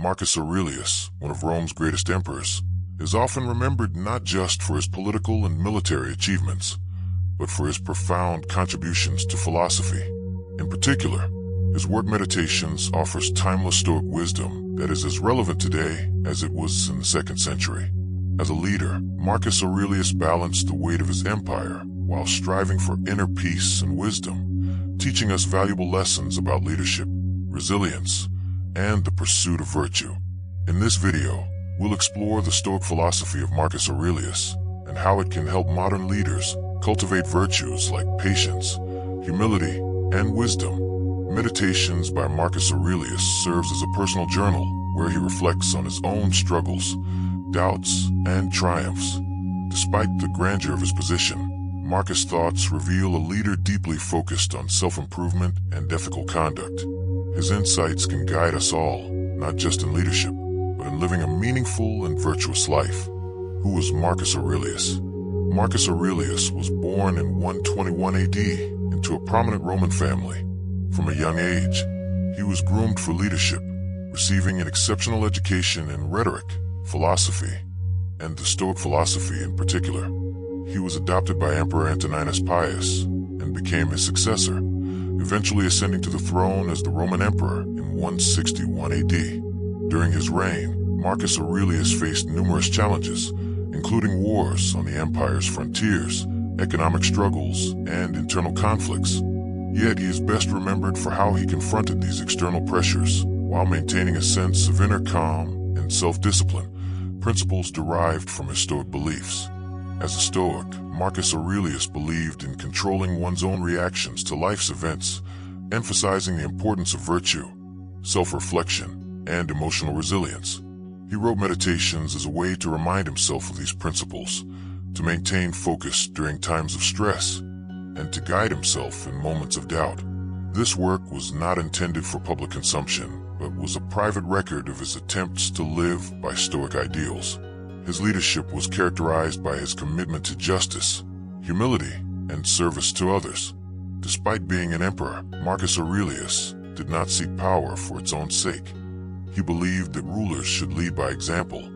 Marcus Aurelius, one of Rome's greatest emperors, is often remembered not just for his political and military achievements, but for his profound contributions to philosophy. In particular, his work Meditations offers timeless Stoic wisdom that is as relevant today as it was in the 2nd century. As a leader, Marcus Aurelius balanced the weight of his empire while striving for inner peace and wisdom, teaching us valuable lessons about leadership, resilience, and the pursuit of virtue. In this video, we'll explore the Stoic philosophy of Marcus Aurelius and how it can help modern leaders cultivate virtues like patience, humility, and wisdom. Meditations by Marcus Aurelius serves as a personal journal where he reflects on his own struggles, doubts, and triumphs. Despite the grandeur of his position, Marcus' thoughts reveal a leader deeply focused on self-improvement and ethical conduct. His insights can guide us all, not just in leadership, but in living a meaningful and virtuous life. Who was Marcus Aurelius? Marcus Aurelius was born in 121 AD into a prominent Roman family. From a young age, he was groomed for leadership, receiving an exceptional education in rhetoric, philosophy, and the Stoic philosophy in particular. He was adopted by Emperor Antoninus Pius and became his successor, eventually ascending to the throne as the Roman Emperor in 161 AD. During his reign, Marcus Aurelius faced numerous challenges, including wars on the empire's frontiers, economic struggles, and internal conflicts. Yet he is best remembered for how he confronted these external pressures while maintaining a sense of inner calm and self-discipline, principles derived from his Stoic beliefs. As a Stoic, Marcus Aurelius believed in controlling one's own reactions to life's events, emphasizing the importance of virtue, self-reflection, and emotional resilience. He wrote Meditations as a way to remind himself of these principles, to maintain focus during times of stress, and to guide himself in moments of doubt. This work was not intended for public consumption, but was a private record of his attempts to live by Stoic ideals. His leadership was characterized by his commitment to justice, humility, and service to others. Despite being an emperor, Marcus Aurelius did not seek power for its own sake. He believed that rulers should lead by example,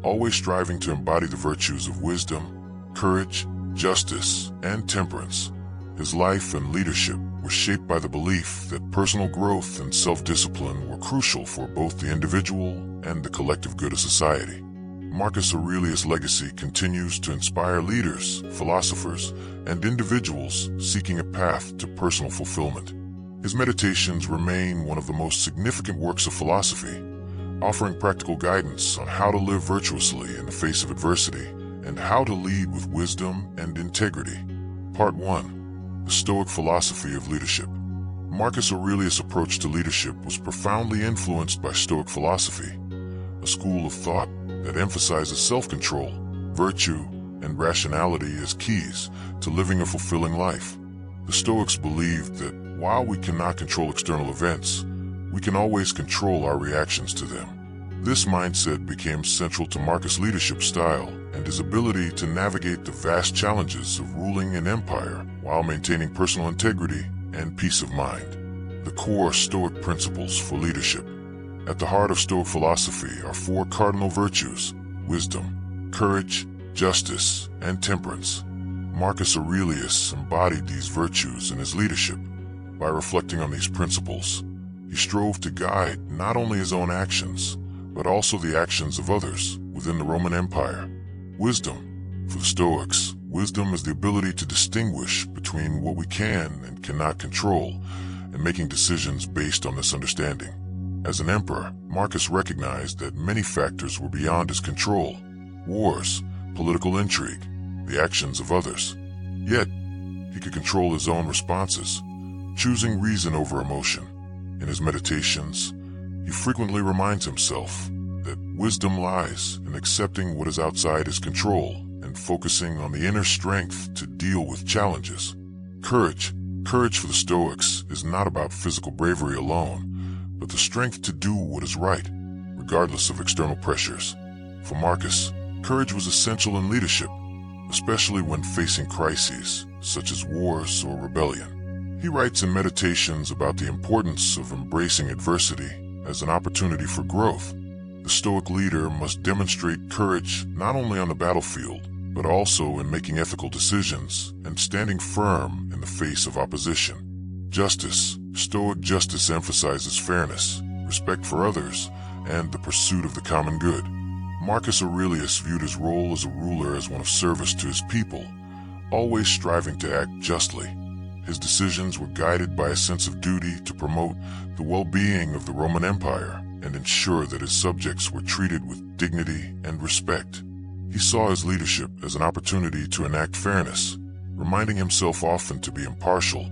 always striving to embody the virtues of wisdom, courage, justice, and temperance. His life and leadership were shaped by the belief that personal growth and self-discipline were crucial for both the individual and the collective good of society. Marcus Aurelius' legacy continues to inspire leaders, philosophers, and individuals seeking a path to personal fulfillment. His Meditations remain one of the most significant works of philosophy, offering practical guidance on how to live virtuously in the face of adversity and how to lead with wisdom and integrity. Part 1. The Stoic Philosophy of Leadership. Marcus Aurelius' approach to leadership was profoundly influenced by Stoic philosophy, a school of thought that emphasizes self-control, virtue, and rationality as keys to living a fulfilling life. The Stoics believed that while we cannot control external events, we can always control our reactions to them. This mindset became central to Marcus' leadership style and his ability to navigate the vast challenges of ruling an empire while maintaining personal integrity and peace of mind. The core Stoic principles for leadership. At the heart of Stoic philosophy are 4 cardinal virtues: wisdom, courage, justice, and temperance. Marcus Aurelius embodied these virtues in his leadership. By reflecting on these principles, he strove to guide not only his own actions, but also the actions of others within the Roman Empire. Wisdom. For the Stoics, wisdom is the ability to distinguish between what we can and cannot control, and making decisions based on this understanding. As an emperor, Marcus recognized that many factors were beyond his control: wars, political intrigue, the actions of others. Yet, he could control his own responses, choosing reason over emotion. In his Meditations, he frequently reminds himself that wisdom lies in accepting what is outside his control and focusing on the inner strength to deal with challenges. Courage. Courage for the Stoics is not about physical bravery alone, but the strength to do what is right, regardless of external pressures. For Marcus, courage was essential in leadership, especially when facing crises such as wars or rebellion. He writes in Meditations about the importance of embracing adversity as an opportunity for growth, The Stoic leader must demonstrate courage not only on the battlefield, but also in making ethical decisions and standing firm in the face of opposition. Justice. Stoic justice emphasizes fairness, respect for others, and the pursuit of the common good. Marcus Aurelius viewed his role as a ruler as one of service to his people, always striving to act justly. His decisions were guided by a sense of duty to promote the well-being of the Roman Empire and ensure that his subjects were treated with dignity and respect. He saw his leadership as an opportunity to enact fairness, reminding himself often to be impartial,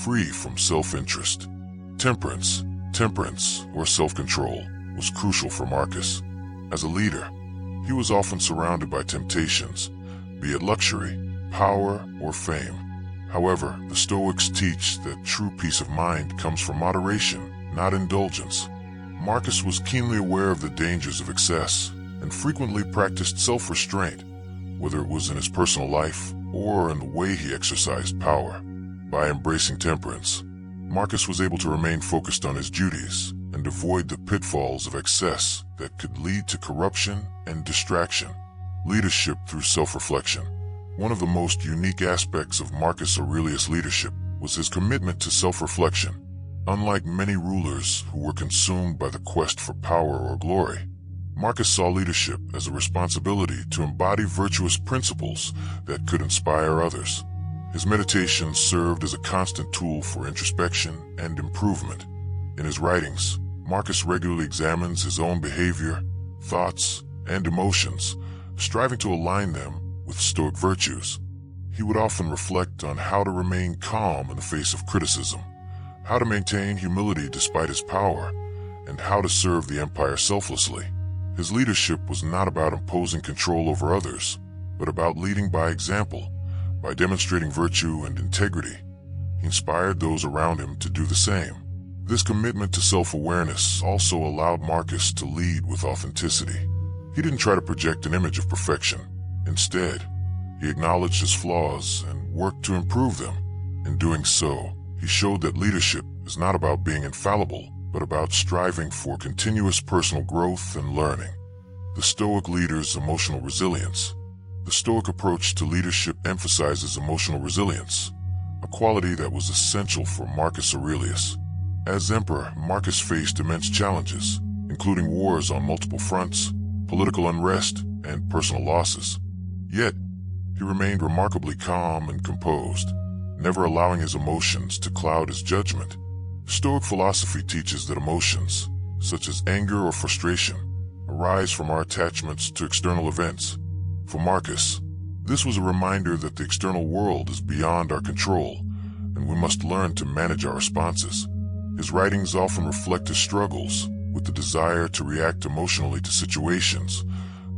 free from self-interest. Temperance, or self-control, was crucial for Marcus. As a leader, he was often surrounded by temptations, be it luxury, power, or fame. However, the Stoics teach that true peace of mind comes from moderation, not indulgence. Marcus was keenly aware of the dangers of excess and frequently practiced self-restraint, whether it was in his personal life or in the way he exercised power. By embracing temperance, Marcus was able to remain focused on his duties and avoid the pitfalls of excess that could lead to corruption and distraction. Leadership through self-reflection. One of the most unique aspects of Marcus Aurelius' leadership was his commitment to self-reflection. Unlike many rulers who were consumed by the quest for power or glory, Marcus saw leadership as a responsibility to embody virtuous principles that could inspire others. His meditations served as a constant tool for introspection and improvement. In his writings, Marcus regularly examines his own behavior, thoughts, and emotions, striving to align them with Stoic virtues. He would often reflect on how to remain calm in the face of criticism, how to maintain humility despite his power, and how to serve the empire selflessly. His leadership was not about imposing control over others, but about leading by example. By demonstrating virtue and integrity, he inspired those around him to do the same. This commitment to self-awareness also allowed Marcus to lead with authenticity. He didn't try to project an image of perfection. Instead, he acknowledged his flaws and worked to improve them. In doing so, he showed that leadership is not about being infallible, but about striving for continuous personal growth and learning. The Stoic leader's emotional resilience. The Stoic approach to leadership emphasizes emotional resilience, a quality that was essential for Marcus Aurelius. As emperor, Marcus faced immense challenges, including wars on multiple fronts, political unrest, and personal losses. Yet, he remained remarkably calm and composed, never allowing his emotions to cloud his judgment. Stoic philosophy teaches that emotions, such as anger or frustration, arise from our attachments to external events. For Marcus, this was a reminder that the external world is beyond our control, and we must learn to manage our responses. His writings often reflect his struggles with the desire to react emotionally to situations,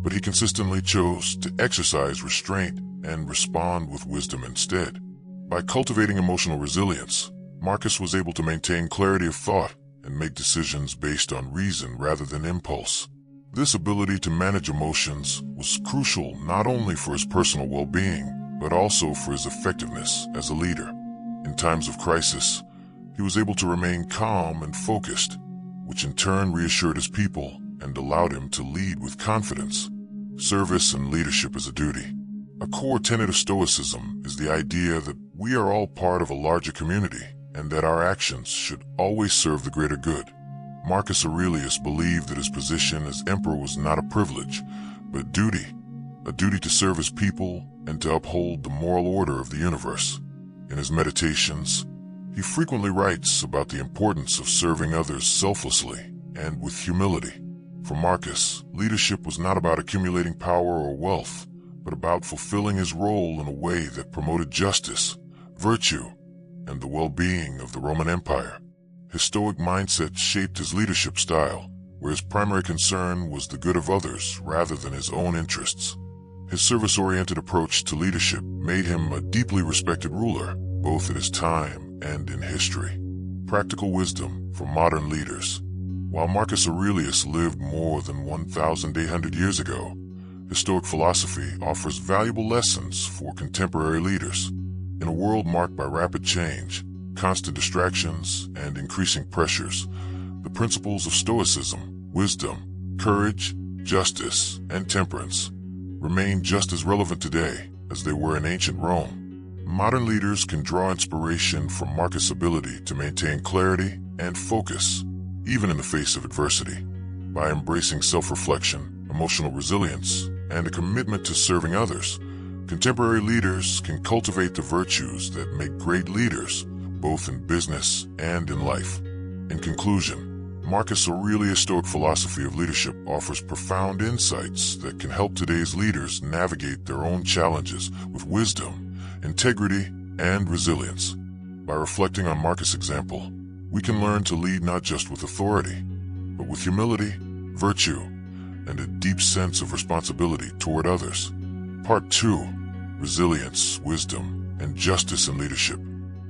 but he consistently chose to exercise restraint and respond with wisdom instead. By cultivating emotional resilience, Marcus was able to maintain clarity of thought and make decisions based on reason rather than impulse. This ability to manage emotions was crucial not only for his personal well-being, but also for his effectiveness as a leader. In times of crisis, he was able to remain calm and focused, which in turn reassured his people and allowed him to lead with confidence. Service and leadership as a duty. A core tenet of Stoicism is the idea that we are all part of a larger community and that our actions should always serve the greater good. Marcus Aurelius believed that his position as emperor was not a privilege, but a duty to serve his people and to uphold the moral order of the universe. In his meditations, he frequently writes about the importance of serving others selflessly and with humility. For Marcus, leadership was not about accumulating power or wealth, but about fulfilling his role in a way that promoted justice, virtue, and the well-being of the Roman Empire. His Stoic mindset shaped his leadership style, where his primary concern was the good of others rather than his own interests. His service-oriented approach to leadership made him a deeply respected ruler, both at his time and in history. Practical wisdom for modern leaders. While Marcus Aurelius lived more than 1,800 years ago, his Stoic philosophy offers valuable lessons for contemporary leaders. In a world marked by rapid change, constant distractions, and increasing pressures, the principles of Stoicism, wisdom, Courage, justice, and temperance remain just as relevant today as they were in ancient Rome. Modern leaders can draw inspiration from Marcus' ability to maintain clarity and focus, even in the face of adversity. By embracing self-reflection, emotional resilience, and a commitment to serving others, contemporary leaders can cultivate the virtues that make great leaders, both in business and in life. In conclusion, Marcus Aurelius' Stoic philosophy of leadership offers profound insights that can help today's leaders navigate their own challenges with wisdom, integrity, and resilience. By reflecting on Marcus' example, we can learn to lead not just with authority, but with humility, virtue, and a deep sense of responsibility toward others. Part 2. Resilience, Wisdom, and Justice in Leadership.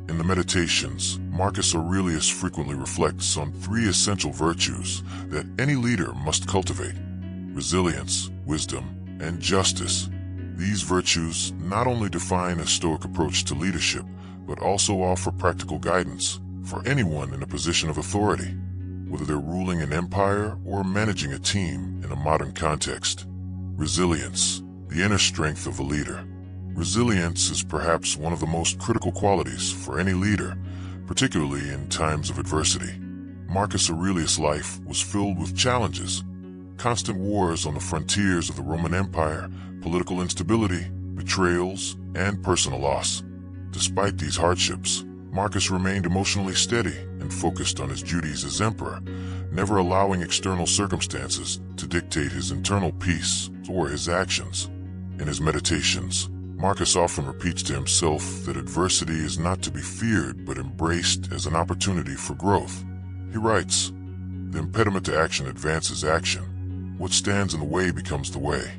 In the Meditations, Marcus Aurelius frequently reflects on 3 essential virtues that any leader must cultivate: resilience, wisdom, and justice. These virtues not only define a Stoic approach to leadership, but also offer practical guidance for anyone in a position of authority, whether they're ruling an empire or managing a team in a modern context. Resilience, the inner strength of a leader. Resilience is perhaps one of the most critical qualities for any leader, particularly in times of adversity. Marcus Aurelius' life was filled with challenges: constant wars on the frontiers of the Roman Empire, political instability, betrayals, and personal loss. Despite these hardships, Marcus remained emotionally steady and focused on his duties as emperor, never allowing external circumstances to dictate his internal peace or his actions. In his Meditations, Marcus often repeats to himself that adversity is not to be feared but embraced as an opportunity for growth. He writes, "The impediment to action advances action. What stands in the way becomes the way."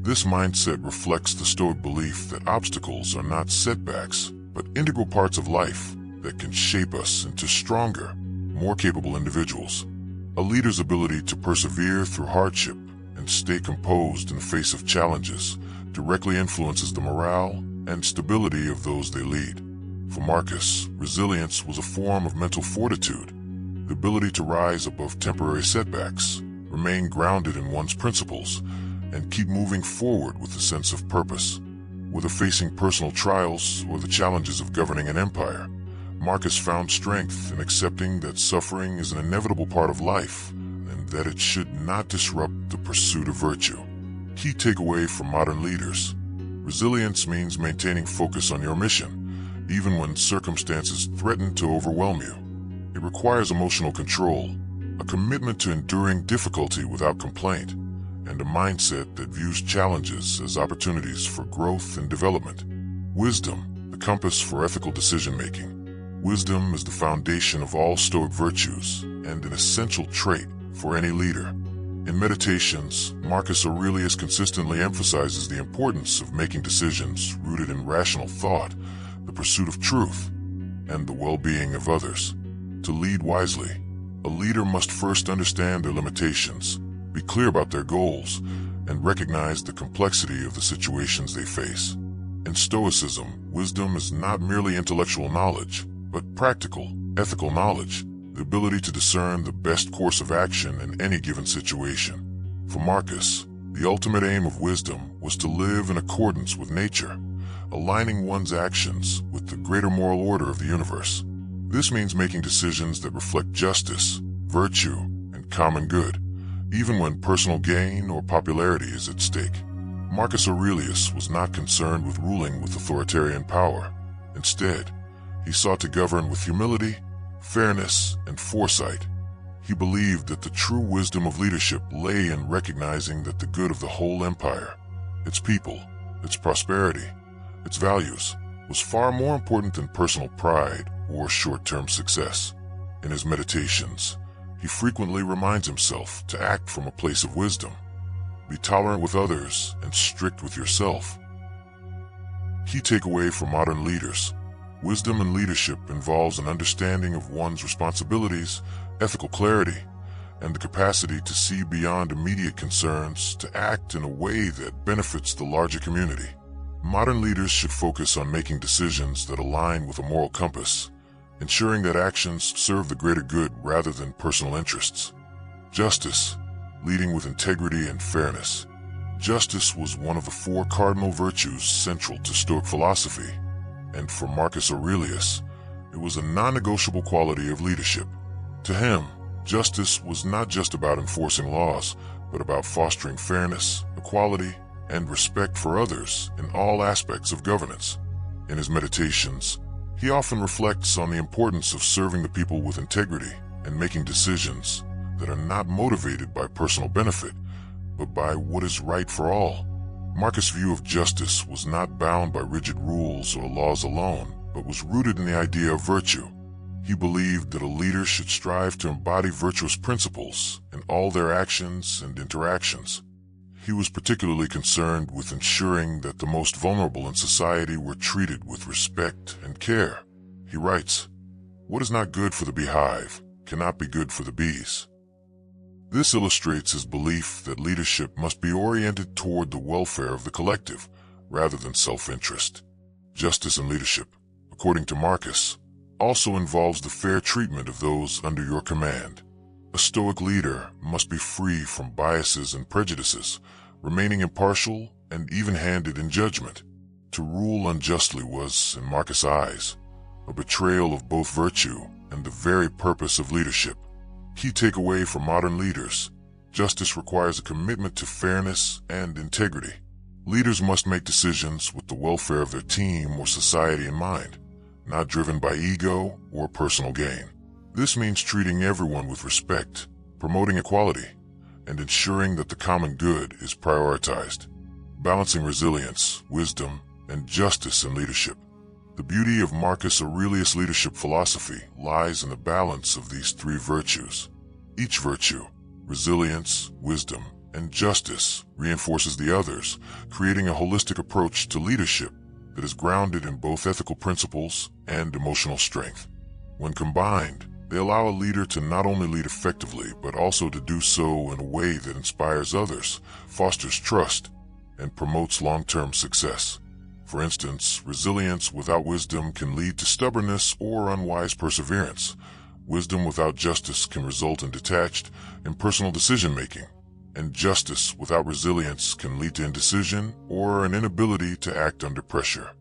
This mindset reflects the Stoic belief that obstacles are not setbacks, but integral parts of life that can shape us into stronger, more capable individuals. A leader's ability to persevere through hardship and stay composed in the face of challenges directly influences the morale and stability of those they lead. For Marcus, resilience was a form of mental fortitude, the ability to rise above temporary setbacks, remain grounded in one's principles, and keep moving forward with a sense of purpose. Whether facing personal trials or the challenges of governing an empire, Marcus found strength in accepting that suffering is an inevitable part of life and that it should not disrupt the pursuit of virtue. Key takeaway from modern leaders: resilience means maintaining focus on your mission, even when circumstances threaten to overwhelm you. It requires emotional control, a commitment to enduring difficulty without complaint, and a mindset that views challenges as opportunities for growth and development. Wisdom, the compass for ethical decision-making. Wisdom is the foundation of all Stoic virtues and an essential trait for any leader. In Meditations, Marcus Aurelius consistently emphasizes the importance of making decisions rooted in rational thought, the pursuit of truth, and the well-being of others. To lead wisely, a leader must first understand their limitations, be clear about their goals, and recognize the complexity of the situations they face. In Stoicism, wisdom is not merely intellectual knowledge, but practical, ethical knowledge, the ability to discern the best course of action in any given situation. For Marcus, the ultimate aim of wisdom was to live in accordance with nature, aligning one's actions with the greater moral order of the universe. This means making decisions that reflect justice, virtue, and common good, even when personal gain or popularity is at stake. Marcus Aurelius was not concerned with ruling with authoritarian power. Instead, he sought to govern with humility, fairness, and foresight. He believed that the true wisdom of leadership lay in recognizing that the good of the whole empire, its people, its prosperity, its values, was far more important than personal pride or short-term success. In his Meditations, he frequently reminds himself to act from a place of wisdom. Be tolerant with others and strict with yourself. Key takeaway for modern leaders: wisdom in leadership involves an understanding of one's responsibilities, ethical clarity, and the capacity to see beyond immediate concerns to act in a way that benefits the larger community. Modern leaders should focus on making decisions that align with a moral compass, ensuring that actions serve the greater good rather than personal interests. Justice. leading with integrity and fairness. Justice was one of the four cardinal virtues central to Stoic philosophy, and for Marcus Aurelius, it was a non-negotiable quality of leadership. To him, justice was not just about enforcing laws, but about fostering fairness, equality, and respect for others in all aspects of governance. In his meditations, he often reflects on the importance of serving the people with integrity and making decisions that are not motivated by personal benefit, but by what is right for all. Marcus' view of justice was not bound by rigid rules or laws alone, but was rooted in the idea of virtue. He believed that a leader should strive to embody virtuous principles in all their actions and interactions. He was particularly concerned with ensuring that the most vulnerable in society were treated with respect and care. He writes, "What is not good for the beehive cannot be good for the bees." This illustrates his belief that leadership must be oriented toward the welfare of the collective, rather than self-interest. Justice in leadership, according to Marcus, also involves the fair treatment of those under your command. A Stoic leader must be free from biases and prejudices, remaining impartial and even-handed in judgment. To rule unjustly was, in Marcus' eyes, a betrayal of both virtue and the very purpose of leadership. Key takeaway for modern leaders: justice requires a commitment to fairness and integrity. Leaders must make decisions with the welfare of their team or society in mind, not driven by ego or personal gain. This means treating everyone with respect, promoting equality, and ensuring that the common good is prioritized. Balancing resilience, wisdom, and justice in leadership. The beauty of Marcus Aurelius' leadership philosophy lies in the balance of these three virtues. Each virtue, resilience, wisdom, and justice, reinforces the others, creating a holistic approach to leadership that is grounded in both ethical principles and emotional strength. When combined, they allow a leader to not only lead effectively, but also to do so in a way that inspires others, fosters trust, and promotes long-term success. For instance, resilience without wisdom can lead to stubbornness or unwise perseverance. Wisdom without justice can result in detached, impersonal decision-making, and justice without resilience can lead to indecision or an inability to act under pressure.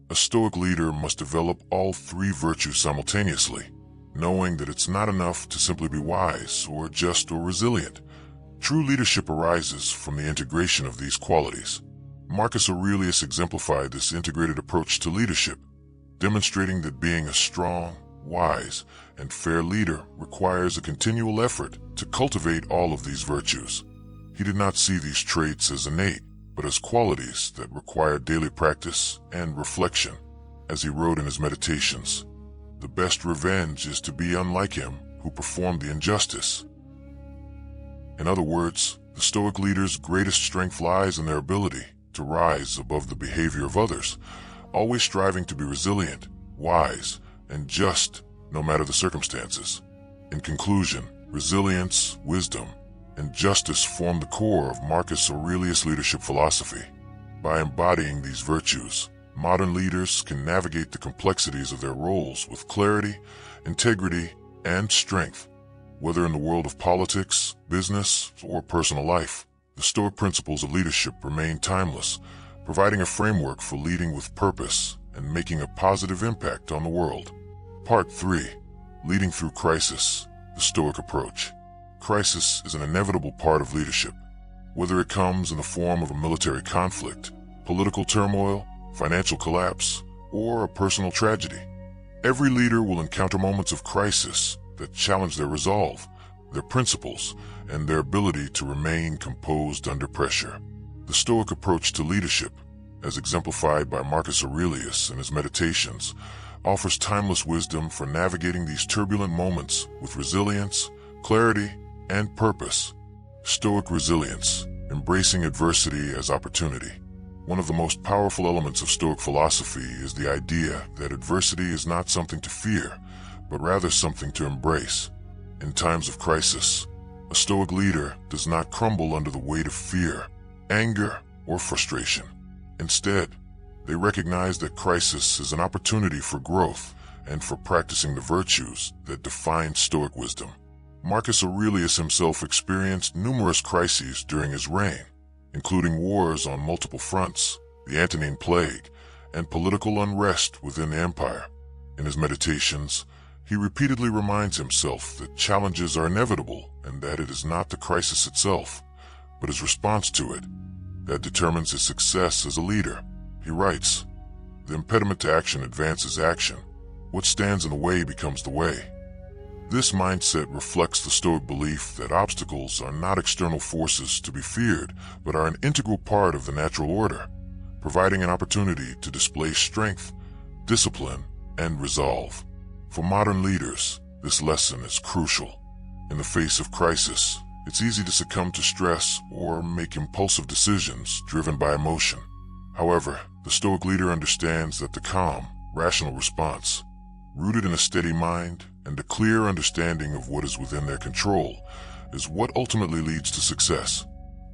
A Stoic leader must develop all three virtues simultaneously, knowing that it's not enough to simply be wise or just or resilient. True leadership arises from the integration of these qualities. Marcus Aurelius exemplified this integrated approach to leadership, demonstrating that being a strong, wise, and fair leader requires a continual effort to cultivate all of these virtues. He did not see these traits as innate, but as qualities that require daily practice and reflection. As he wrote in his meditations, "The best revenge is to be unlike him who performed the injustice." In other words, the Stoic leader's greatest strength lies in their ability to rise above the behavior of others, always striving to be resilient, wise, and just, no matter the circumstances. In conclusion, resilience, wisdom, and justice form the core of Marcus Aurelius' leadership philosophy. By embodying these virtues, modern leaders can navigate the complexities of their roles with clarity, integrity, and strength. Whether in the world of politics, business, or personal life, the Stoic principles of leadership remain timeless, providing a framework for leading with purpose and making a positive impact on the world. Part 3. Leading through crisis, the Stoic approach. Crisis is an inevitable part of leadership, whether it comes in the form of a military conflict, political turmoil, financial collapse, or a personal tragedy. Every leader will encounter moments of crisis that challenge their resolve, their principles, and their ability to remain composed under pressure. The Stoic approach to leadership, as exemplified by Marcus Aurelius in his meditations, offers timeless wisdom for navigating these turbulent moments with resilience, clarity, and purpose. Stoic resilience, embracing adversity as opportunity. One of the most powerful elements of Stoic philosophy is the idea that adversity is not something to fear, but rather something to embrace. In times of crisis, a Stoic leader does not crumble under the weight of fear, anger, or frustration. Instead, they recognize that crisis is an opportunity for growth and for practicing the virtues that define Stoic wisdom. Marcus Aurelius himself experienced numerous crises during his reign, including wars on multiple fronts, the Antonine Plague, and political unrest within the empire. In his meditations, he repeatedly reminds himself that challenges are inevitable and that it is not the crisis itself, but his response to it, that determines his success as a leader. He writes, "The impediment to action advances action. What stands in the way becomes the way." This mindset reflects the Stoic belief that obstacles are not external forces to be feared, but are an integral part of the natural order, providing an opportunity to display strength, discipline, and resolve. For modern leaders, this lesson is crucial. In the face of crisis, it's easy to succumb to stress or make impulsive decisions driven by emotion. However, the Stoic leader understands that the calm, rational response, rooted in a steady mind and a clear understanding of what is within their control, is what ultimately leads to success.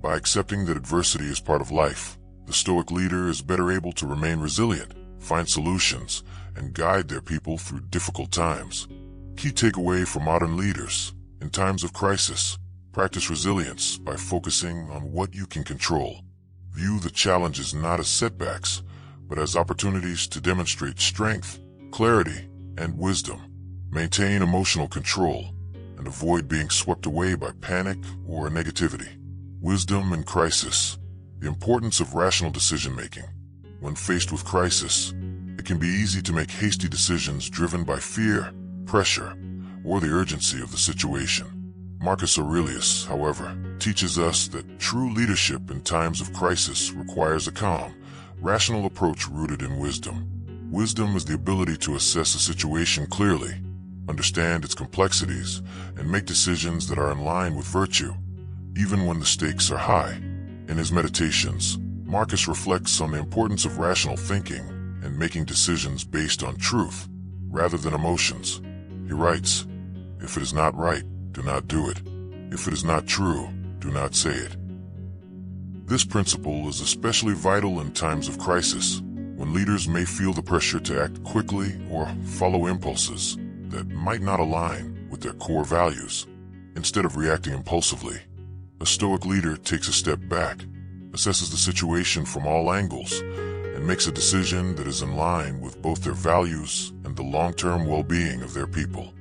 By accepting that adversity is part of life, the Stoic leader is better able to remain resilient, find solutions, and guide their people through difficult times. Key takeaway for modern leaders: in times of crisis, practice resilience by focusing on what you can control. View the challenges not as setbacks, but as opportunities to demonstrate strength, clarity, and wisdom. Maintain emotional control and avoid being swept away by panic or negativity. Wisdom in crisis: the importance of rational decision-making. When faced with crisis, it can be easy to make hasty decisions driven by fear, pressure, or the urgency of the situation. Marcus Aurelius, however, teaches us that true leadership in times of crisis requires a calm, rational approach rooted in wisdom. Wisdom is the ability to assess a situation clearly, understand its complexities, and make decisions that are in line with virtue, even when the stakes are high. In his meditations, Marcus reflects on the importance of rational thinking and making decisions based on truth, rather than emotions. He writes, "If it is not right, do not do it. If it is not true, do not say it." This principle is especially vital in times of crisis, when leaders may feel the pressure to act quickly or follow impulses that might not align with their core values. Instead of reacting impulsively, a Stoic leader takes a step back, assesses the situation from all angles, and makes a decision that is in line with both their values and the long-term well-being of their people.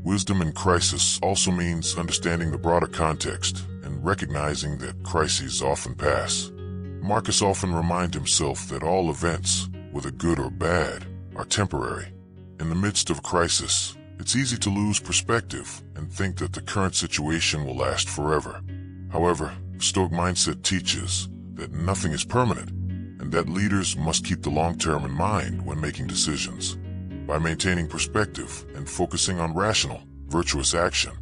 Wisdom in crisis also means understanding the broader context and recognizing that crises often pass. Marcus often reminds himself that all events, whether good or bad, are temporary. In the midst of crisis, it's easy to lose perspective and think that the current situation will last forever. However, the Stoic mindset teaches that nothing is permanent and that leaders must keep the long term in mind when making decisions. By maintaining perspective and focusing on rational, virtuous action,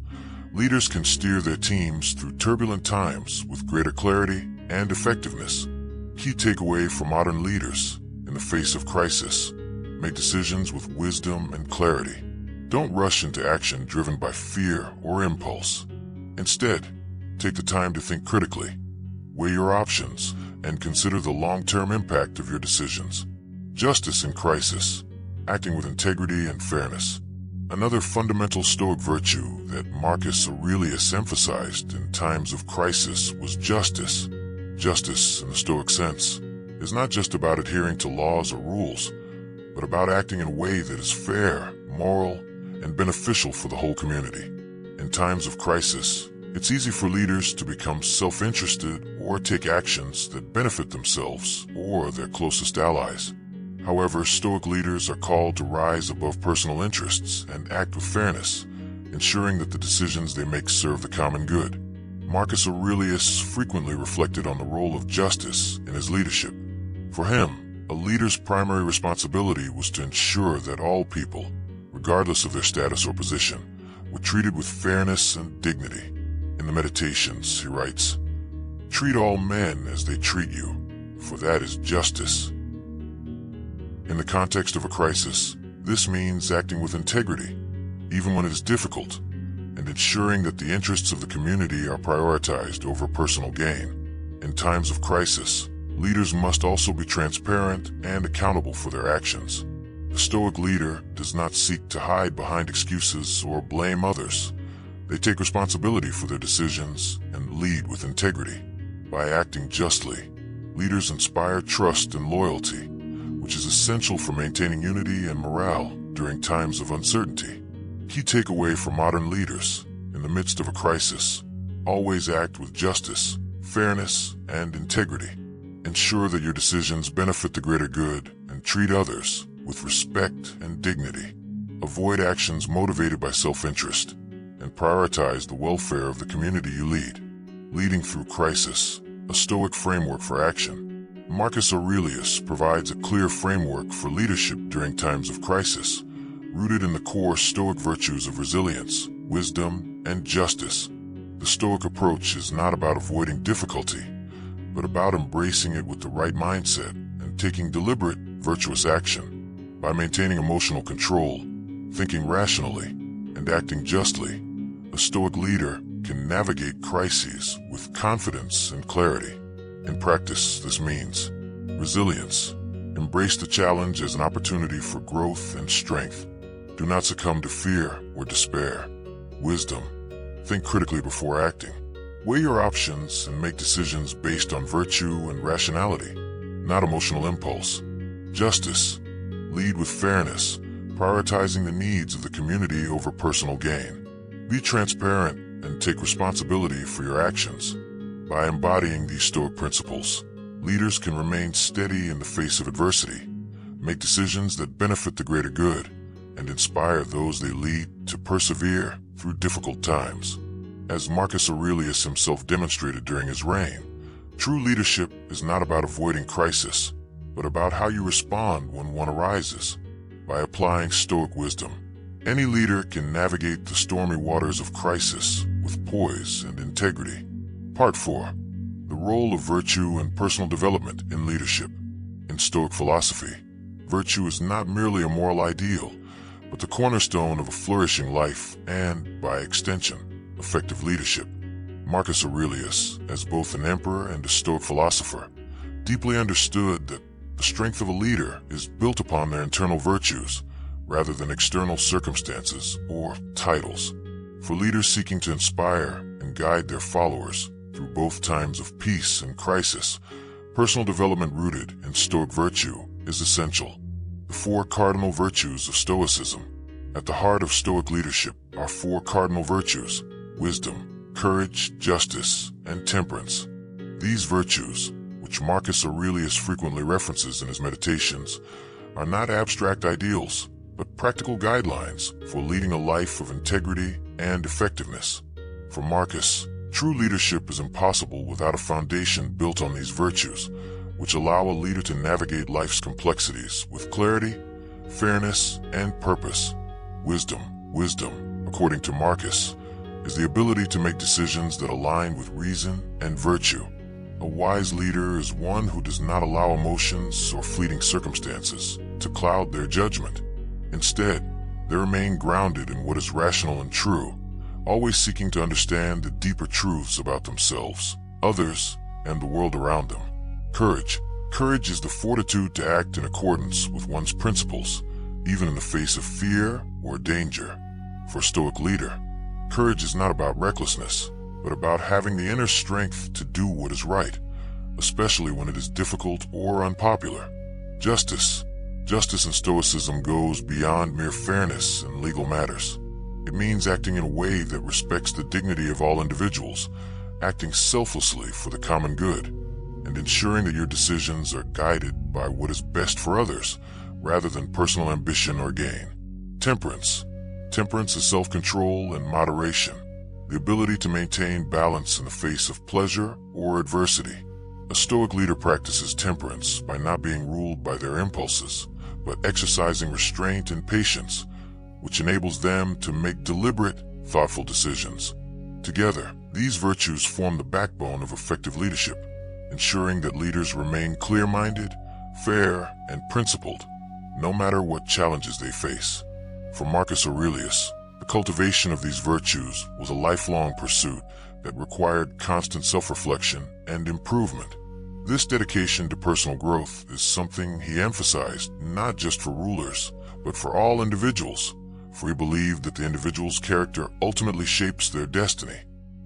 leaders can steer their teams through turbulent times with greater clarity and effectiveness. Key takeaway for modern leaders: in the face of crisis, make decisions with wisdom and clarity. Don't rush into action driven by fear or impulse. Instead, take the time to think critically, weigh your options, and consider the long-term impact of your decisions. Justice in crisis: acting with integrity and fairness. Another fundamental Stoic virtue that Marcus Aurelius emphasized in times of crisis was justice. Justice, in the Stoic sense, is not just about adhering to laws or rules, but about acting in a way that is fair, moral, and beneficial for the whole community. In times of crisis, it's easy for leaders to become self-interested or take actions that benefit themselves or their closest allies. However, Stoic leaders are called to rise above personal interests and act with fairness, ensuring that the decisions they make serve the common good. Marcus Aurelius frequently reflected on the role of justice in his leadership. For him, a leader's primary responsibility was to ensure that all people, regardless of their status or position, were treated with fairness and dignity. In the Meditations, he writes, "Treat all men as they treat you, for that is justice." In the context of a crisis, this means acting with integrity, even when it is difficult, and ensuring that the interests of the community are prioritized over personal gain. In times of crisis, leaders must also be transparent and accountable for their actions. The Stoic leader does not seek to hide behind excuses or blame others. They take responsibility for their decisions and lead with integrity. By acting justly, leaders inspire trust and loyalty, which is essential for maintaining unity and morale during times of uncertainty. Key takeaway for modern leaders: in the midst of a crisis, always act with justice, fairness, and integrity. Ensure that your decisions benefit the greater good and treat others with respect and dignity. Avoid actions motivated by self-interest and prioritize the welfare of the community you lead. Leading through crisis, a Stoic framework for action. Marcus Aurelius provides a clear framework for leadership during times of crisis, rooted in the core Stoic virtues of resilience, wisdom, and justice. The Stoic approach is not about avoiding difficulty, but about embracing it with the right mindset and taking deliberate, virtuous action. By maintaining emotional control, thinking rationally, and acting justly, a Stoic leader can navigate crises with confidence and clarity. In practice, this means resilience. Embrace the challenge as an opportunity for growth and strength. Do not succumb to fear or despair. Wisdom. Think critically before acting. Weigh your options and make decisions based on virtue and rationality, not emotional impulse. Justice. Lead with fairness, prioritizing the needs of the community over personal gain. Be transparent and take responsibility for your actions. By embodying these Stoic principles, leaders can remain steady in the face of adversity, make decisions that benefit the greater good, and inspire those they lead to persevere through difficult times. As Marcus Aurelius himself demonstrated during his reign, true leadership is not about avoiding crisis, but about how you respond when one arises. By applying Stoic wisdom, any leader can navigate the stormy waters of crisis with poise and integrity. Part 4. The role of virtue and personal development in leadership. In Stoic philosophy, virtue is not merely a moral ideal, but the cornerstone of a flourishing life and, by extension, effective leadership. Marcus Aurelius, as both an emperor and a Stoic philosopher, deeply understood that the strength of a leader is built upon their internal virtues, rather than external circumstances or titles. For leaders seeking to inspire and guide their followers through both times of peace and crisis, personal development rooted in Stoic virtue is essential. The 4 cardinal virtues of Stoicism. At the heart of Stoic leadership are 4 cardinal virtues: wisdom, courage, justice, and temperance. These virtues, which Marcus Aurelius frequently references in his meditations, are not abstract ideals, but practical guidelines for leading a life of integrity and effectiveness. For Marcus, true leadership is impossible without a foundation built on these virtues, which allow a leader to navigate life's complexities with clarity, fairness, and purpose. Wisdom, according to Marcus, is the ability to make decisions that align with reason and virtue. A wise leader is one who does not allow emotions or fleeting circumstances to cloud their judgment. Instead, they remain grounded in what is rational and true, always seeking to understand the deeper truths about themselves, others, and the world around them. Courage is the fortitude to act in accordance with one's principles, even in the face of fear or danger. For a Stoic leader, courage is not about recklessness, but about having the inner strength to do what is right, especially when it is difficult or unpopular. Justice in Stoicism goes beyond mere fairness in legal matters. It means acting in a way that respects the dignity of all individuals, acting selflessly for the common good, and ensuring that your decisions are guided by what is best for others, rather than personal ambition or gain. Temperance is self-control and moderation, the ability to maintain balance in the face of pleasure or adversity. A Stoic leader practices temperance by not being ruled by their impulses, but exercising restraint and patience, which enables them to make deliberate, thoughtful decisions. Together, these virtues form the backbone of effective leadership, ensuring that leaders remain clear-minded, fair, and principled, no matter what challenges they face. For Marcus Aurelius, the cultivation of these virtues was a lifelong pursuit that required constant self-reflection and improvement. This dedication to personal growth is something he emphasized not just for rulers, but for all individuals, for he believed that the individual's character ultimately shapes their destiny.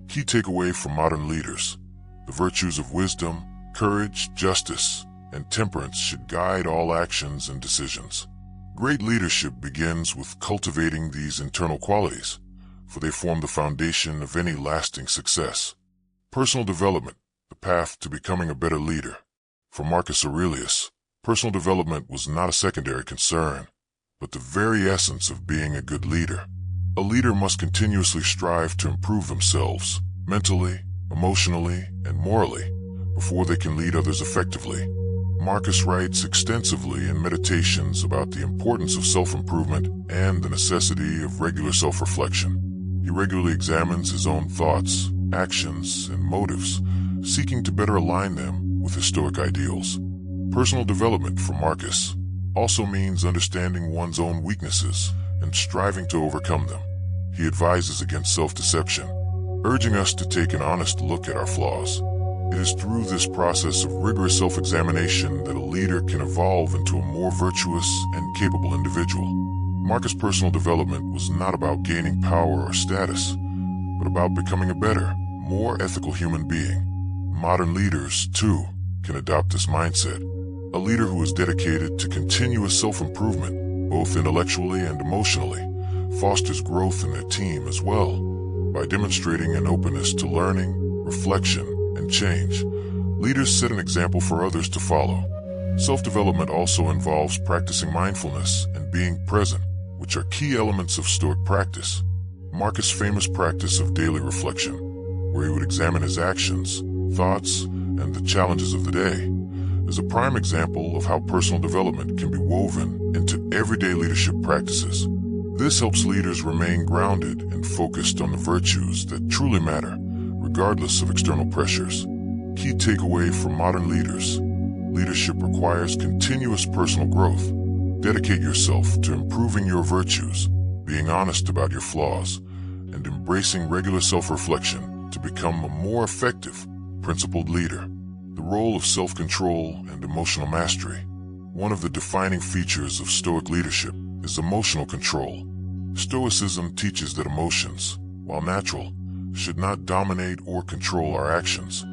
Key takeaway from modern leaders: the virtues of wisdom, courage, justice, and temperance should guide all actions and decisions. Great leadership begins with cultivating these internal qualities, for they form the foundation of any lasting success. Personal development, the path to becoming a better leader. For Marcus Aurelius, personal development was not a secondary concern, but the very essence of being a good leader. A leader must continuously strive to improve themselves, mentally, emotionally, and morally, before they can lead others effectively. Marcus writes extensively in Meditations about the importance of self-improvement and the necessity of regular self-reflection. He regularly examines his own thoughts, actions, and motives, seeking to better align them with his Stoic ideals. Personal development for Marcus also means understanding one's own weaknesses and striving to overcome them. He advises against self-deception, urging us to take an honest look at our flaws. It is through this process of rigorous self-examination that a leader can evolve into a more virtuous and capable individual. Marcus' personal development was not about gaining power or status, but about becoming a better, more ethical human being. Modern leaders, too, can adopt this mindset. A leader who is dedicated to continuous self-improvement, both intellectually and emotionally, fosters growth in their team as well. By demonstrating an openness to learning, reflection, and change, leaders set an example for others to follow. Self-development also involves practicing mindfulness and being present, which are key elements of Stoic practice. Marcus' famous practice of daily reflection, where he would examine his actions, thoughts, and the challenges of the day, is a prime example of how personal development can be woven into everyday leadership practices. This helps leaders remain grounded and focused on the virtues that truly matter, regardless of external pressures. Key takeaway from modern leaders: leadership requires continuous personal growth. Dedicate yourself to improving your virtues, being honest about your flaws, and embracing regular self-reflection to become a more effective, principled leader. The role of self-control and emotional mastery. One of the defining features of Stoic leadership is emotional control. Stoicism teaches that emotions, while natural, should not dominate or control our actions.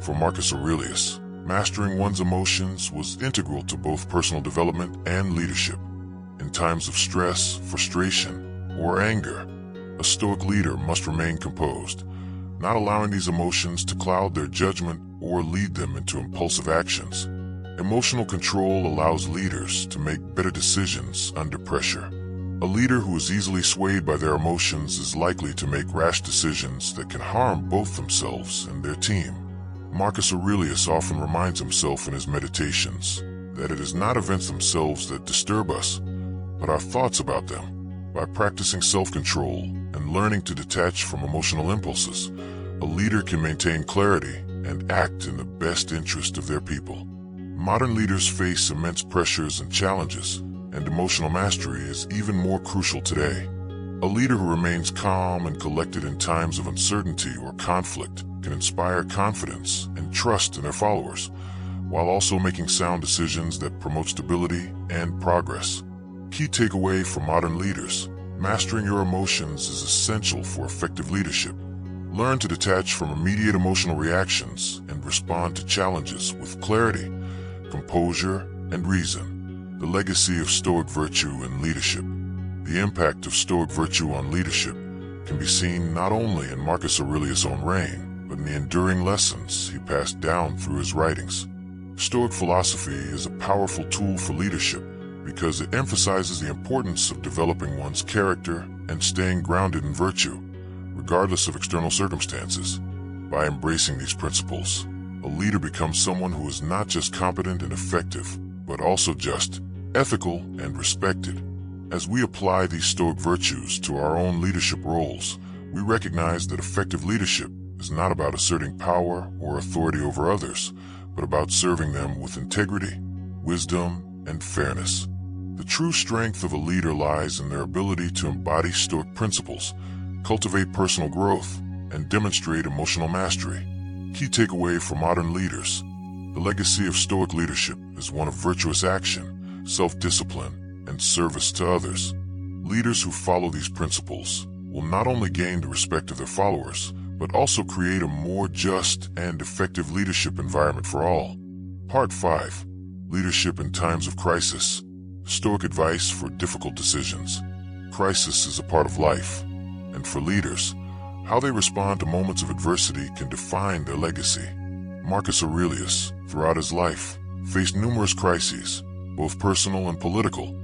For Marcus Aurelius, mastering one's emotions was integral to both personal development and leadership. In times of stress, frustration, or anger, a Stoic leader must remain composed, not allowing these emotions to cloud their judgment or lead them into impulsive actions. Emotional control allows leaders to make better decisions under pressure. A leader who is easily swayed by their emotions is likely to make rash decisions that can harm both themselves and their team. Marcus Aurelius often reminds himself in his Meditations that it is not events themselves that disturb us, but our thoughts about them. By practicing self-control and learning to detach from emotional impulses, a leader can maintain clarity and act in the best interest of their people. Modern leaders face immense pressures and challenges, and emotional mastery is even more crucial today. A leader who remains calm and collected in times of uncertainty or conflict can inspire confidence and trust in their followers, while also making sound decisions that promote stability and progress. Key takeaway for modern leaders: mastering your emotions is essential for effective leadership. Learn to detach from immediate emotional reactions and respond to challenges with clarity, composure, and reason. The legacy of Stoic virtue in leadership. The impact of Stoic virtue on leadership can be seen not only in Marcus Aurelius' own reign, but in the enduring lessons he passed down through his writings. Stoic philosophy is a powerful tool for leadership because it emphasizes the importance of developing one's character and staying grounded in virtue, regardless of external circumstances. By embracing these principles, a leader becomes someone who is not just competent and effective, but also just, ethical, and respected. As we apply these Stoic virtues to our own leadership roles, we recognize that effective leadership is not about asserting power or authority over others, but about serving them with integrity, wisdom, and fairness. The true strength of a leader lies in their ability to embody Stoic principles, cultivate personal growth, and demonstrate emotional mastery. Key takeaway for modern leaders: the legacy of Stoic leadership is one of virtuous action, self-discipline, and service to others. Leaders who follow these principles will not only gain the respect of their followers, but also create a more just and effective leadership environment for all. Part 5. Leadership in Times of Crisis. Stoic Advice for Difficult Decisions. Crisis is a part of life, and for leaders, how they respond to moments of adversity can define their legacy. Marcus Aurelius, throughout his life, faced numerous crises, both personal and political,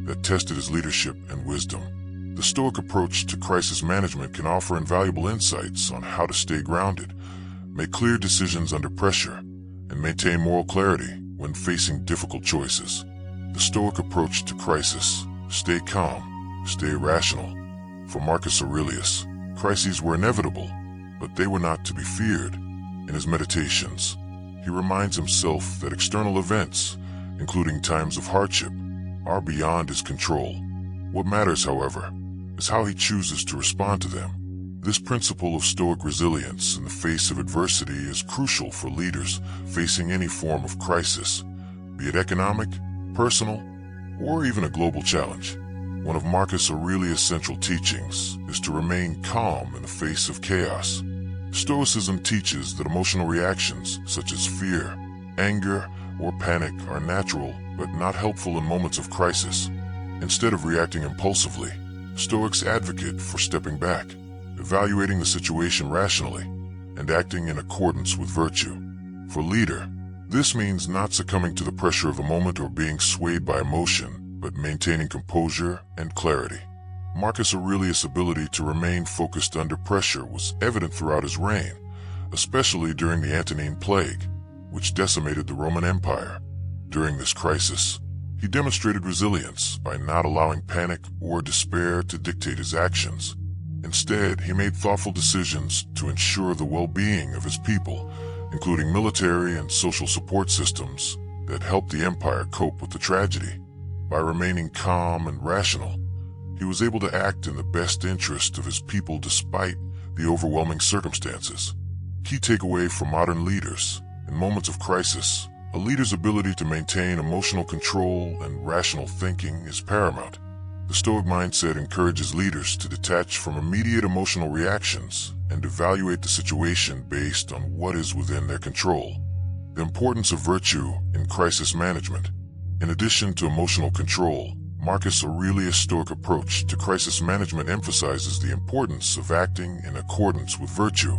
that tested his leadership and wisdom. The Stoic approach to crisis management can offer invaluable insights on how to stay grounded, make clear decisions under pressure, and maintain moral clarity when facing difficult choices. The Stoic approach to crisis: stay calm, stay rational. For Marcus Aurelius, crises were inevitable, but they were not to be feared. In his meditations, he reminds himself that external events, including times of hardship, are beyond his control. What matters, however, is how he chooses to respond to them. This principle of Stoic resilience in the face of adversity is crucial for leaders facing any form of crisis, be it economic, personal, or even a global challenge. One of Marcus Aurelius' central teachings is to remain calm in the face of chaos. Stoicism teaches that emotional reactions such as fear, anger, or panic are natural but not helpful in moments of crisis. Instead of reacting impulsively, Stoics advocate for stepping back, evaluating the situation rationally, and acting in accordance with virtue. For a leader, this means not succumbing to the pressure of the moment or being swayed by emotion, but maintaining composure and clarity. Marcus Aurelius' ability to remain focused under pressure was evident throughout his reign, especially during the Antonine Plague, which decimated the Roman Empire. During this crisis, he demonstrated resilience by not allowing panic or despair to dictate his actions. Instead, he made thoughtful decisions to ensure the well-being of his people, including military and social support systems that helped the empire cope with the tragedy. By remaining calm and rational, he was able to act in the best interest of his people despite the overwhelming circumstances. Key takeaway for modern leaders: in moments of crisis, a leader's ability to maintain emotional control and rational thinking is paramount. The Stoic mindset encourages leaders to detach from immediate emotional reactions and evaluate the situation based on what is within their control. The importance of virtue in crisis management. In addition to emotional control, Marcus Aurelius' Stoic approach to crisis management emphasizes the importance of acting in accordance with virtue,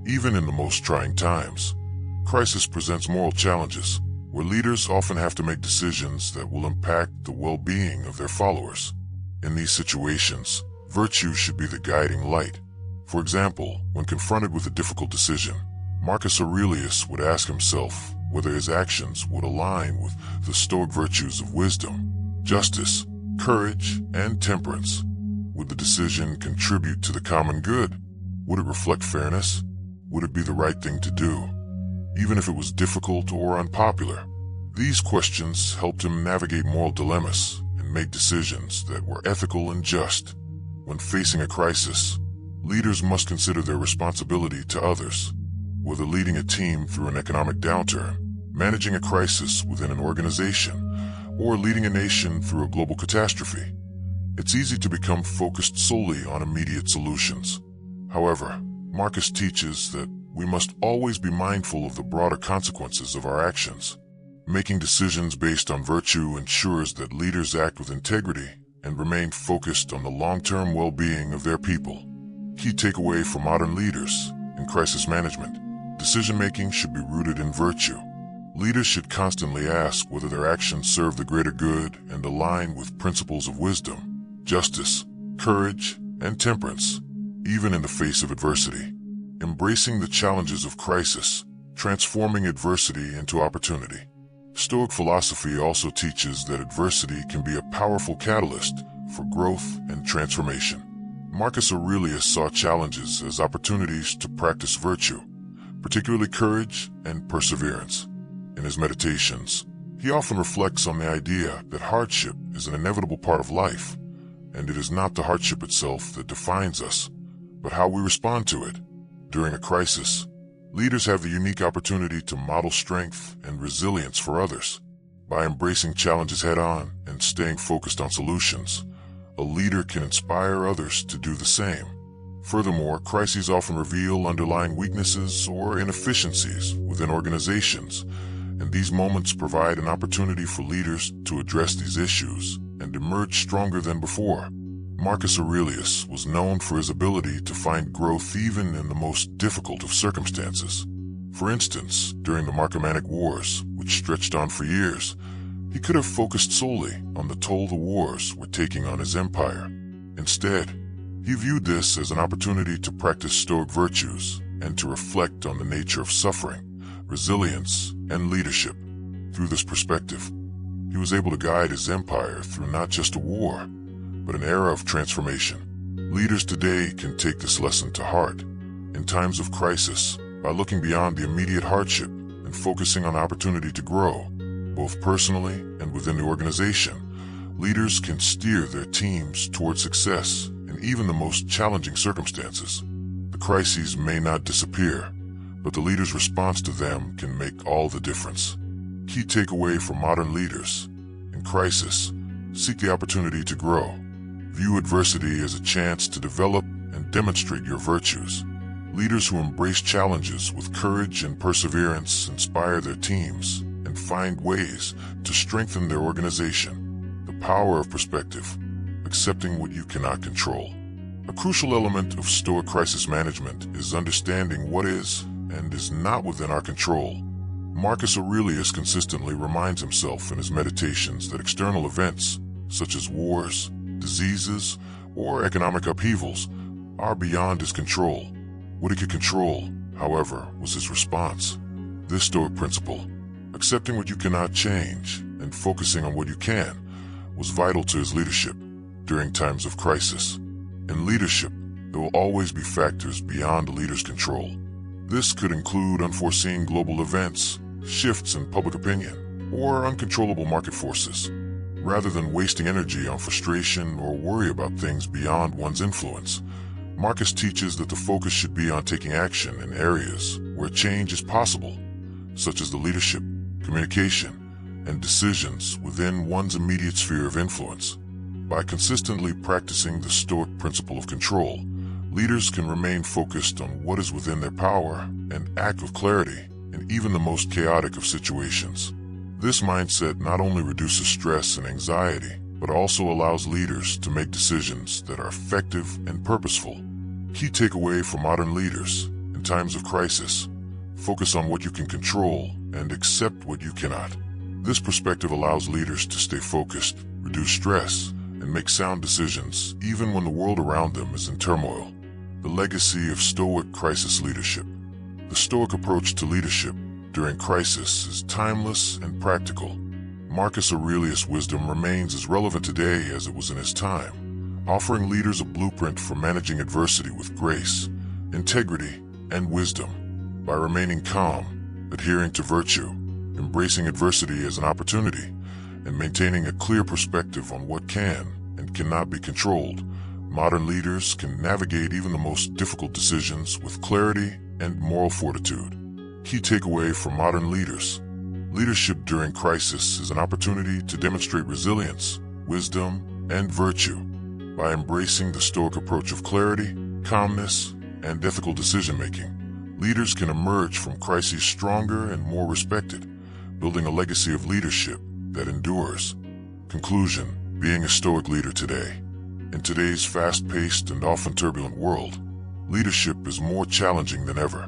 even in the most trying times. Crisis presents moral challenges, where leaders often have to make decisions that will impact the well-being of their followers. In these situations, virtue should be the guiding light. For example, when confronted with a difficult decision, Marcus Aurelius would ask himself whether his actions would align with the Stoic virtues of wisdom, justice, courage, and temperance. Would the decision contribute to the common good? Would it reflect fairness? Would it be the right thing to do, even if it was difficult or unpopular? These questions helped him navigate moral dilemmas and make decisions that were ethical and just. When facing a crisis, leaders must consider their responsibility to others. Whether leading a team through an economic downturn, managing a crisis within an organization, or leading a nation through a global catastrophe, it's easy to become focused solely on immediate solutions. However, Marcus teaches that we must always be mindful of the broader consequences of our actions. Making decisions based on virtue ensures that leaders act with integrity and remain focused on the long-term well-being of their people. Key takeaway for modern leaders in crisis management: decision-making should be rooted in virtue. Leaders should constantly ask whether their actions serve the greater good and align with principles of wisdom, justice, courage, and temperance, even in the face of adversity. Embracing the challenges of crisis, transforming adversity into opportunity. Stoic philosophy also teaches that adversity can be a powerful catalyst for growth and transformation. Marcus Aurelius saw challenges as opportunities to practice virtue, particularly courage and perseverance. In his meditations, he often reflects on the idea that hardship is an inevitable part of life, and it is not the hardship itself that defines us, but how we respond to it. During a crisis, leaders have the unique opportunity to model strength and resilience for others. By embracing challenges head-on and staying focused on solutions, a leader can inspire others to do the same. Furthermore, crises often reveal underlying weaknesses or inefficiencies within organizations, and these moments provide an opportunity for leaders to address these issues and emerge stronger than before. Marcus Aurelius was known for his ability to find growth even in the most difficult of circumstances. For instance, during the Marcomannic Wars, which stretched on for years, he could have focused solely on the toll the wars were taking on his empire. Instead, he viewed this as an opportunity to practice Stoic virtues and to reflect on the nature of suffering, resilience, and leadership. Through this perspective, he was able to guide his empire through not just a war, but an era of transformation. Leaders today can take this lesson to heart. In times of crisis, by looking beyond the immediate hardship and focusing on the opportunity to grow, both personally and within the organization, leaders can steer their teams toward success in even the most challenging circumstances. The crises may not disappear, but the leader's response to them can make all the difference. Key takeaway for modern leaders: in crisis, seek the opportunity to grow. View adversity as a chance to develop and demonstrate your virtues. Leaders who embrace challenges with courage and perseverance inspire their teams and find ways to strengthen their organization. The power of perspective, accepting what you cannot control. A crucial element of Stoic crisis management is understanding what is and is not within our control. Marcus Aurelius consistently reminds himself in his meditations that external events, such as wars, diseases, or economic upheavals, are beyond his control. What he could control, however, was his response. This Stoic principle, accepting what you cannot change and focusing on what you can, was vital to his leadership during times of crisis. In leadership, there will always be factors beyond a leader's control. This could include unforeseen global events, shifts in public opinion, or uncontrollable market forces. Rather than wasting energy on frustration or worry about things beyond one's influence, Marcus teaches that the focus should be on taking action in areas where change is possible, such as the leadership, communication, and decisions within one's immediate sphere of influence. By consistently practicing the Stoic principle of control, leaders can remain focused on what is within their power and act with clarity in even the most chaotic of situations. This mindset not only reduces stress and anxiety, but also allows leaders to make decisions that are effective and purposeful. Key takeaway for modern leaders: in times of crisis, focus on what you can control and accept what you cannot. This perspective allows leaders to stay focused, reduce stress, and make sound decisions even when the world around them is in turmoil. The legacy of Stoic crisis leadership. The Stoic approach to leadership during crisis is timeless and practical. Marcus Aurelius' wisdom remains as relevant today as it was in his time, offering leaders a blueprint for managing adversity with grace, integrity, and wisdom. By remaining calm, adhering to virtue, embracing adversity as an opportunity, and maintaining a clear perspective on what can and cannot be controlled, modern leaders can navigate even the most difficult decisions with clarity and moral fortitude. Key takeaway for modern leaders: leadership during crisis is an opportunity to demonstrate resilience, wisdom, and virtue. By embracing the Stoic approach of clarity, calmness, and ethical decision-making, leaders can emerge from crises stronger and more respected, building a legacy of leadership that endures. Conclusion: being a Stoic leader today. In today's fast-paced and often turbulent world, leadership is more challenging than ever.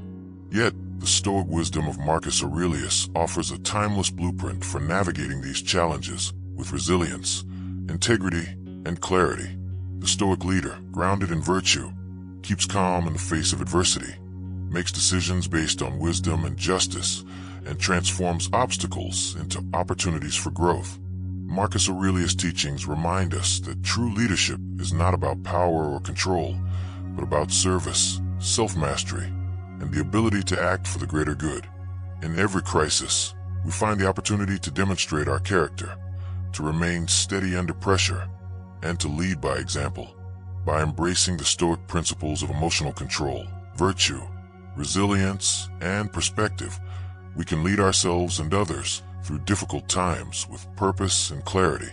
Yet, the Stoic wisdom of Marcus Aurelius offers a timeless blueprint for navigating these challenges with resilience, integrity, and clarity. The Stoic leader, grounded in virtue, keeps calm in the face of adversity, makes decisions based on wisdom and justice, and transforms obstacles into opportunities for growth. Marcus Aurelius' teachings remind us that true leadership is not about power or control, but about service, self-mastery, and the ability to act for the greater good. In every crisis, we find the opportunity to demonstrate our character, to remain steady under pressure, and to lead by example. By embracing the Stoic principles of emotional control, virtue, resilience, and perspective, we can lead ourselves and others through difficult times with purpose and clarity.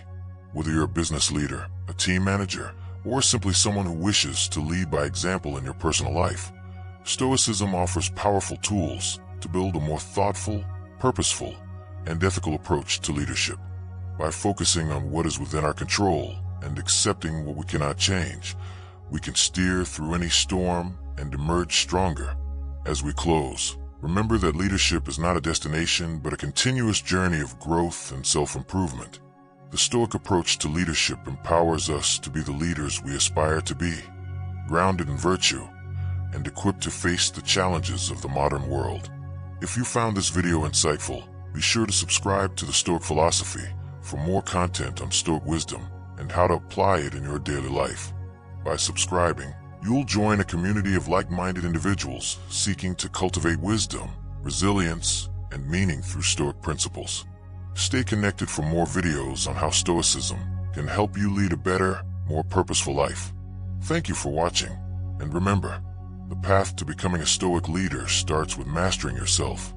Whether you're a business leader, a team manager, or simply someone who wishes to lead by example in your personal life, Stoicism offers powerful tools to build a more thoughtful, purposeful, and ethical approach to leadership. By focusing on what is within our control and accepting what we cannot change, we can steer through any storm and emerge stronger. As we close, remember that leadership is not a destination but a continuous journey of growth and self-improvement. The Stoic approach to leadership empowers us to be the leaders we aspire to be, grounded in virtue and equipped to face the challenges of the modern world. If you found this video insightful, be sure to subscribe to the Stoic Philosophy for more content on Stoic wisdom and how to apply it in your daily life. By subscribing, you'll join a community of like-minded individuals seeking to cultivate wisdom, resilience, and meaning through Stoic principles. Stay connected for more videos on how Stoicism can help you lead a better, more purposeful life. Thank you for watching, and remember, the path to becoming a Stoic leader starts with mastering yourself.